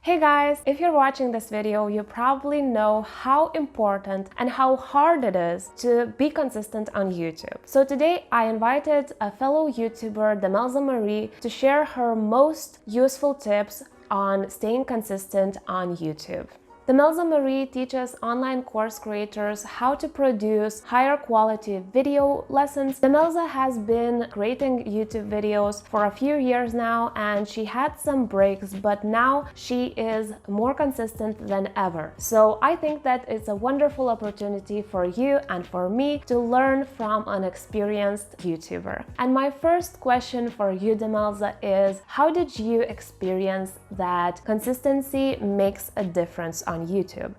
Hey guys, if you're watching this video, you probably know how important and how hard it is to be consistent on YouTube. So today I invited a fellow YouTuber, Demelza Marie, to share her most useful tips on staying consistent on YouTube. Demelza Marie teaches online course creators how to produce higher quality video lessons. Demelza has been creating YouTube videos for a few years now, and she had some breaks, but now she is more consistent than ever. So I think that it's a wonderful opportunity for you and for me to learn from an experienced YouTuber. And my first question for you, Demelza, is how did you experience that consistency makes a difference on YouTube?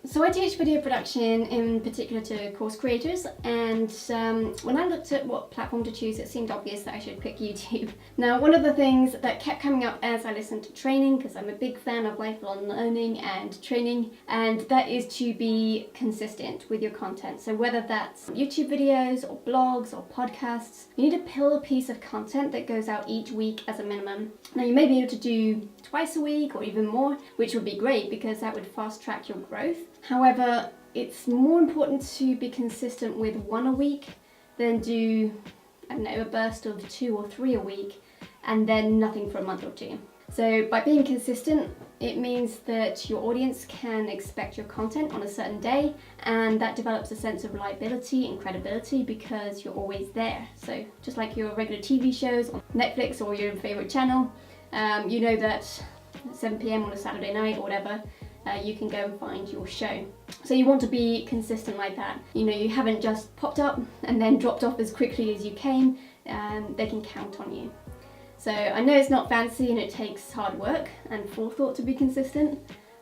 So I teach video production in particular to course creators, and when I looked at what platform to choose, it seemed obvious that I should pick YouTube. Now, one of the things that kept coming up as I listened to training, because I'm a big fan of lifelong learning and training, and that is to be consistent with your content. So whether that's YouTube videos or blogs or podcasts, you need a pillar piece of content that goes out each week as a minimum. Now, you may be able to do twice a week or even more, which would be great because that would fast track your growth. However, it's more important to be consistent with one a week than do, I don't know, a burst of 2 or 3 a week and then nothing for a month or two. So by being consistent, it means that your audience can expect your content on a certain day, and that develops a sense of reliability and credibility because you're always there. So just like your regular TV shows on Netflix or your favorite channel, you know that at 7 p.m. on a Saturday night or whatever, you can go and find your show. So you want to be consistent like that. You know, you haven't just popped up and then dropped off as quickly as you came. They can count on you. So I know it's not fancy and it takes hard work and forethought to be consistent,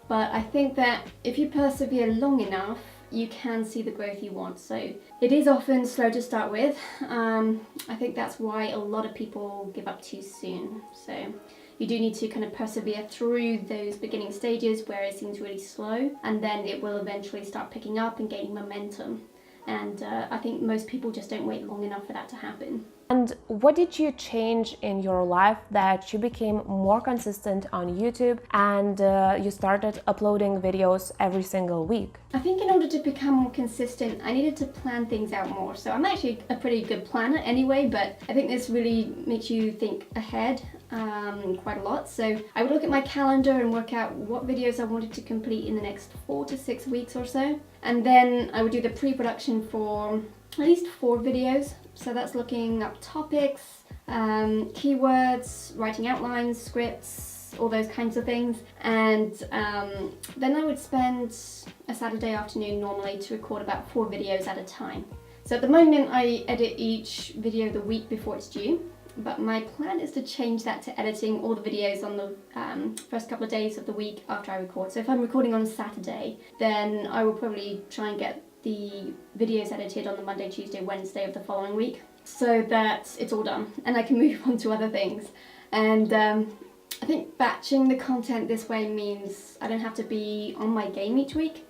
but I think that if you persevere long enough, you can see the growth you want. So it is often slow to start with. I think that's why a lot of people give up too soon. So you do need to kind of persevere through those beginning stages where it seems really slow, and then it will eventually start picking up and gaining momentum. And I think most people just don't wait long enough for that to happen. And what did you change in your life that you became more consistent on YouTube and you started uploading videos every single week? I think in order to become more consistent, I needed to plan things out more. So I'm actually a pretty good planner anyway, but I think this really makes you think ahead quite a lot. So I would look at my calendar and work out what videos I wanted to complete in the next 4 to 6 weeks or so. And then I would do the pre-production for at least 4 videos. So that's looking up topics, keywords, writing outlines, scripts, all those kinds of things. And then I would spend a Saturday afternoon normally to record about 4 videos at a time. So at the moment I edit each video the week before it's due, but my plan is to change that to editing all the videos on the first couple of days of the week after I record. So if I'm recording on a Saturday, then I will probably try and get the videos edited on the Monday, Tuesday, Wednesday of the following week so that it's all done and I can move on to other things. And I think batching the content this way means I don't have to be on my game each week,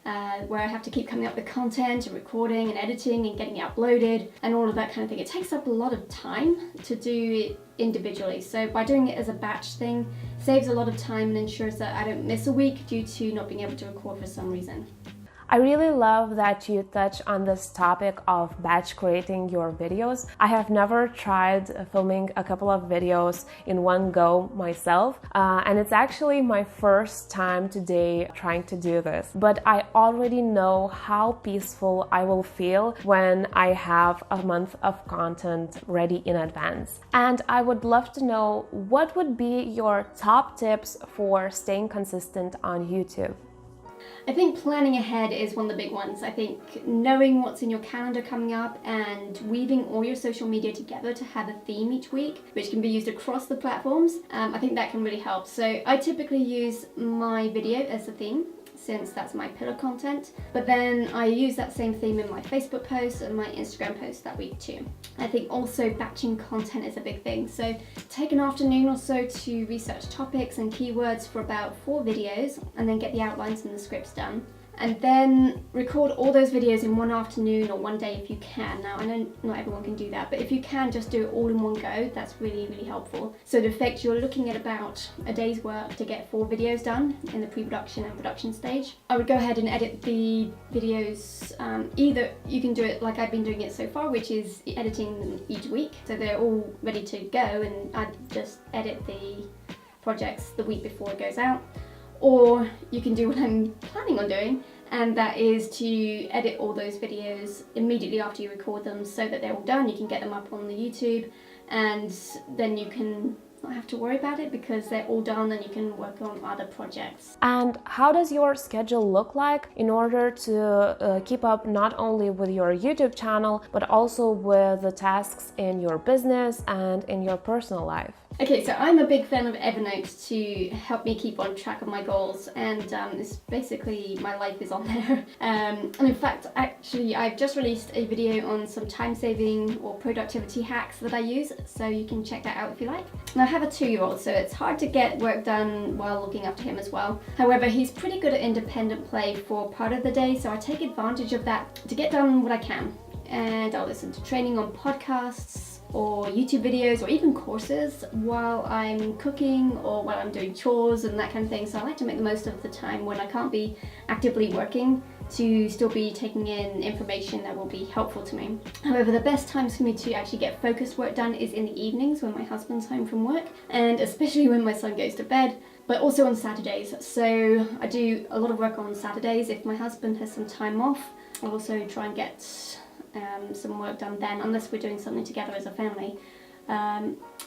where I have to keep coming up with content and recording and editing and getting it uploaded and all of that kind of thing. It takes up a lot of time to do it individually. So by doing it as a batch thing, saves a lot of time and ensures that I don't miss a week due to not being able to record for some reason. I really love that you touch on this topic of batch creating your videos. I have never tried filming a couple of videos in one go myself, and it's actually my first time today trying to do this. But I already know how peaceful I will feel when I have a month of content ready in advance. And I would love to know what would be your top tips for staying consistent on YouTube. I think planning ahead is one of the big ones. I think knowing what's in your calendar coming up and weaving all your social media together to have a theme each week, which can be used across the platforms, I think that can really help. So I typically use my video as a theme, since that's my pillar content, but then I use that same theme in my Facebook posts and my Instagram posts that week too. I think also batching content is a big thing, so take an afternoon or so to research topics and keywords for about 4 videos and then get the outlines and the scripts done. and then record all those videos in one afternoon or one day if you can. Now, I know not everyone can do that, but if you can, just do it all in one go. That's really, really helpful. So in effect, you're looking at about a day's work to get 4 videos done in the pre-production and production stage. I would go ahead and edit the videos. Either you can do it like I've been doing it so far, which is editing them each week, so they're all ready to go, and I just edit the projects the week before it goes out. Or you can do what I'm planning on doing, and that is to edit all those videos immediately after you record them so that they're all done. You can get them up on the YouTube, and then you can not have to worry about it because they're all done, and you can work on other projects. And how does your schedule look like in order to keep up not only with your YouTube channel, but also with the tasks in your business and in your personal life? Okay, so I'm a big fan of Evernote to help me keep on track of my goals, and it's basically my life is on there. And in fact, actually, I've just released a video on some time-saving or productivity hacks that I use, so you can check that out if you like. Now, I have a 2-year-old, so it's hard to get work done while looking after him as well. However, he's pretty good at independent play for part of the day, so I take advantage of that to get done what I can. And I'll listen to training on podcasts or YouTube videos or even courses while I'm cooking or while I'm doing chores and that kind of thing. So I like to make the most of the time when I can't be actively working to still be taking in information that will be helpful to me. However, the best times for me to actually get focused work done is in the evenings when my husband's home from work, and especially when my son goes to bed, but also on Saturdays. So I do a lot of work on Saturdays. If my husband has some time off, I'll also try and get some work done then, unless we're doing something together as a family.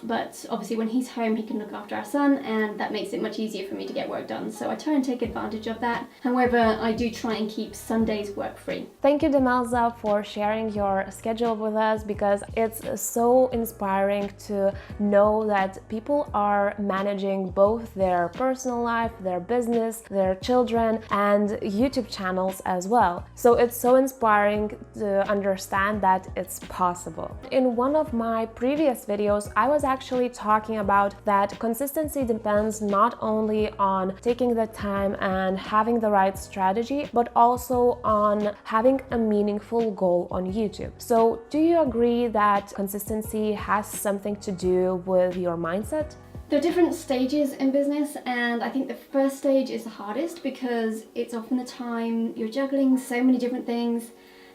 But obviously when he's home, he can look after our son, and that makes it much easier for me to get work done. So I try and take advantage of that. However, I do try and keep Sundays work free. Thank you, Demelza, for sharing your schedule with us, because it's so inspiring to know that people are managing both their personal life, their business, their children, and YouTube channels as well. So it's so inspiring to understand that it's possible. In one of my previous videos, I was actually talking about that consistency depends not only on taking the time and having the right strategy, but also on having a meaningful goal on YouTube. So do you agree that consistency has something to do with your mindset? There are different stages in business, and I think the first stage is the hardest because it's often the time you're juggling so many different things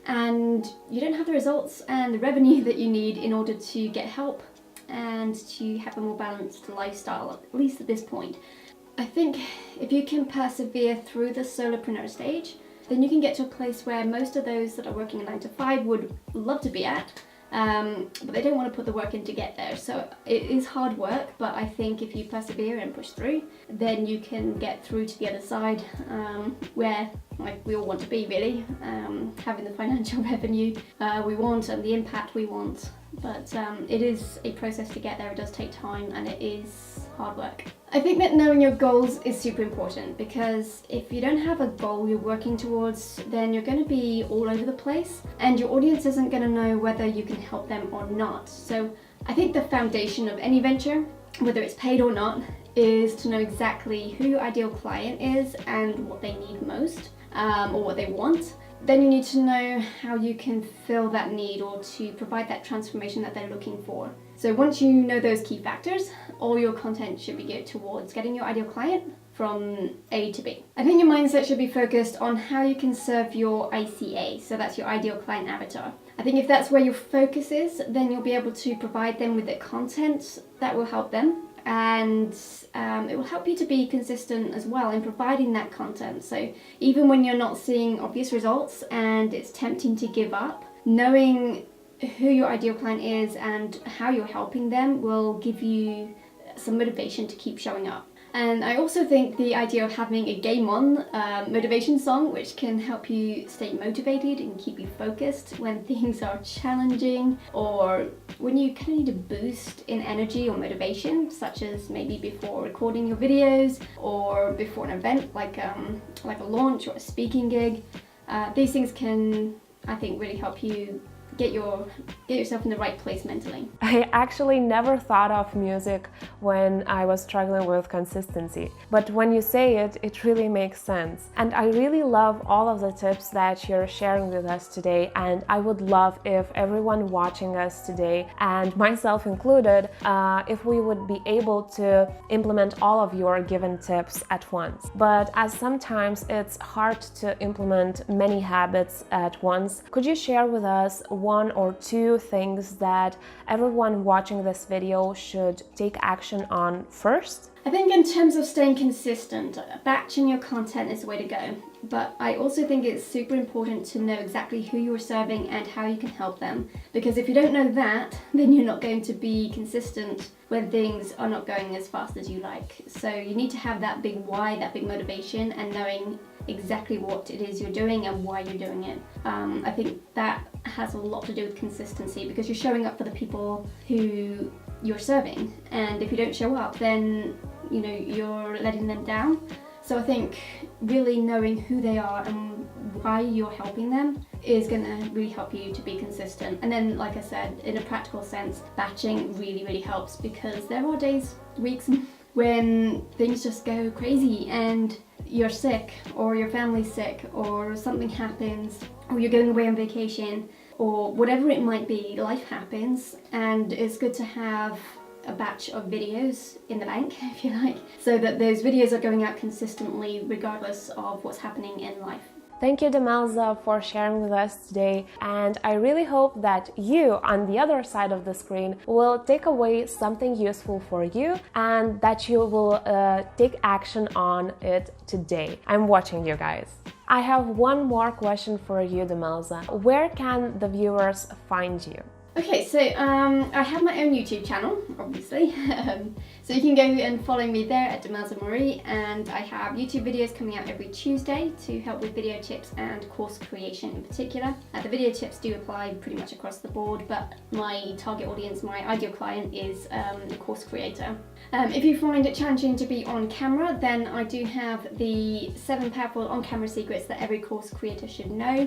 and you don't have the results and the revenue that you need in order to get help and to have a more balanced lifestyle, at least at this point. I think if you can persevere through the solopreneur stage, then you can get to a place where most of those that are working a 9-to-5 would love to be at, but they don't want to put the work in to get there. So it is hard work, but I think if you persevere and push through, then you can get through to the other side, where like we all want to be, really, having the financial revenue we want and the impact we want. But it is a process to get there. It does take time and it is hard work. I think that knowing your goals is super important, because if you don't have a goal you're working towards, then you're going to be all over the place and your audience isn't going to know whether you can help them or not. So I think the foundation of any venture, whether it's paid or not, is to know exactly who your ideal client is and what they need most, or what they want. Then you need to know how you can fill that need or to provide that transformation that they're looking for. So once you know those key factors, all your content should be geared towards getting your ideal client from A to B. I think your mindset should be focused on how you can serve your ICA, so that's your ideal client avatar. I think if that's where your focus is, then you'll be able to provide them with the content that will help them, and it will help you to be consistent as well in providing that content. So even when you're not seeing obvious results and it's tempting to give up, knowing who your ideal client is and how you're helping them will give you some motivation to keep showing up. And I also think the idea of having a game on motivation song, which can help you stay motivated and keep you focused when things are challenging, or when you kind of need a boost in energy or motivation, such as maybe before recording your videos or before an event like a launch or a speaking gig. These things can, I think, really help you get yourself in the right place mentally. I actually never thought of music when I was struggling with consistency, but when you say it, it really makes sense. And I really love all of the tips that you're sharing with us today, and I would love if everyone watching us today, and myself included, if we would be able to implement all of your given tips at once. But as sometimes it's hard to implement many habits at once, could you share with us one or two things that everyone watching this video should take action on first? I think in terms of staying consistent, batching your content is the way to go. But I also think it's super important to know exactly who you're serving and how you can help them. Because if you don't know that, then you're not going to be consistent when things are not going as fast as you like. So you need to have that big why, that big motivation, and knowing exactly what it is you're doing and why you're doing it. I think that has a lot to do with consistency, because you're showing up for the people who you're serving, and if you don't show up, then you're letting them down. So I think really knowing who they are and why you're helping them is going to really help you to be consistent. And then, like I said, in a practical sense, batching really helps, because there are days, weeks when things just go crazy and you're sick, or your family's sick, or something happens, or you're going away on vacation, or whatever it might be. Life happens, and it's good to have a batch of videos in the bank, if you like, so that those videos are going out consistently regardless of what's happening in life. Thank you, Demelza, for sharing with us today, and I really hope that you on the other side of the screen will take away something useful for you, and that you will take action on it today. I'm watching you guys. I have one more question for you, Demelza. Where can the viewers find you? Okay, so I have my own YouTube channel, obviously, so you can go and follow me there at Demelza Marie, and I have YouTube videos coming out every Tuesday to help with video tips and course creation in particular. The video tips do apply pretty much across the board, but my target audience, my ideal client, is a course creator. If you find it challenging to be on camera, then I do have the 7 powerful on-camera secrets that every course creator should know.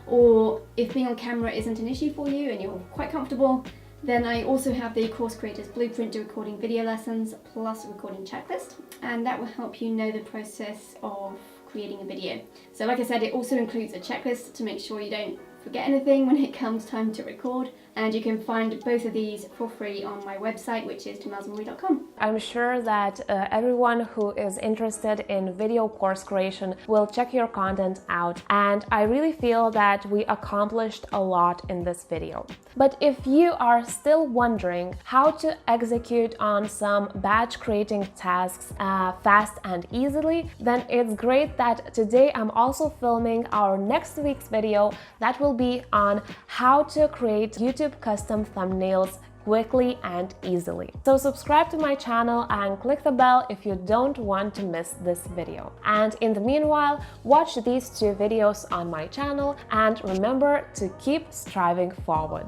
Or if being on camera isn't an issue for you and you're quite comfortable, then I also have the Course Creators Blueprint to recording video lessons plus a recording checklist, and that will help you know the process of creating a video. So like I said, it also includes a checklist to make sure you don't forget anything when it comes time to record, and you can find both of these for free on my website, which is demelzamarie.com. I'm sure that everyone who is interested in video course creation will check your content out, and I really feel that we accomplished a lot in this video. But if you are still wondering how to execute on some batch creating tasks fast and easily, then it's great that today I'm also filming our next week's video that will be on how to create YouTube custom thumbnails quickly and easily. So subscribe to my channel and click the bell if you don't want to miss this video. And in the meanwhile, watch these 2 videos on my channel, and remember to keep striving forward.